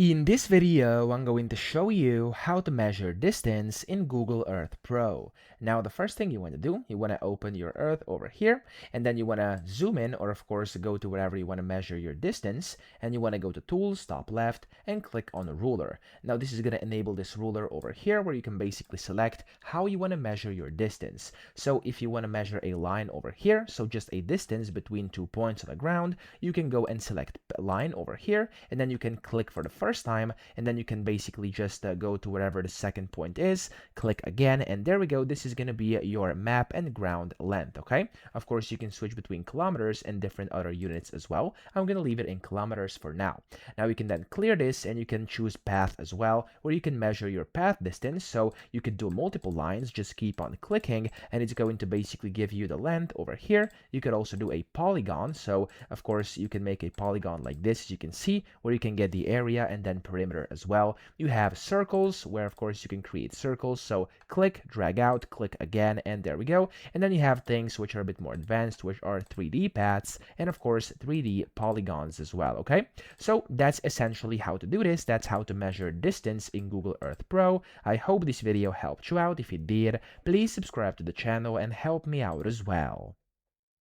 In this video, I'm going to show you how to measure distance in Google Earth Pro. Now, the first thing you want to do, you want to open your Earth over here, and then you want to zoom in, or of course, go to wherever you want to measure your distance, and you want to go to Tools, top left, and click on the ruler. Now, this is going to enable this ruler over here, where you can basically select how you want to measure your distance. So if you want to measure a line over here, so just a distance between 2 points on the ground, you can go and select line over here, and then you can click for the first time, and then you can basically just go to wherever the second point is, click again, and there we go. This is going to be your map and ground length. Okay, of course you can switch between kilometers and different other units as well. I'm going to leave it in kilometers for now. Now you can then clear this, and you can choose path as well, where you can measure your path distance. So you could do multiple lines, just keep on clicking, and it's going to basically give you the length over here. You could also do a polygon, so of course you can make a polygon like this, as you can see, where you can get the area and then perimeter as well. You have circles, where of course you can create circles, so click, drag out, click again, and there we go. And then you have things which are a bit more advanced, which are 3D paths, and of course 3D polygons as well. Okay, so that's essentially how to do this. That's how to measure distance in Google Earth Pro. I hope this video helped you out. If it did, please subscribe to the channel and help me out as well.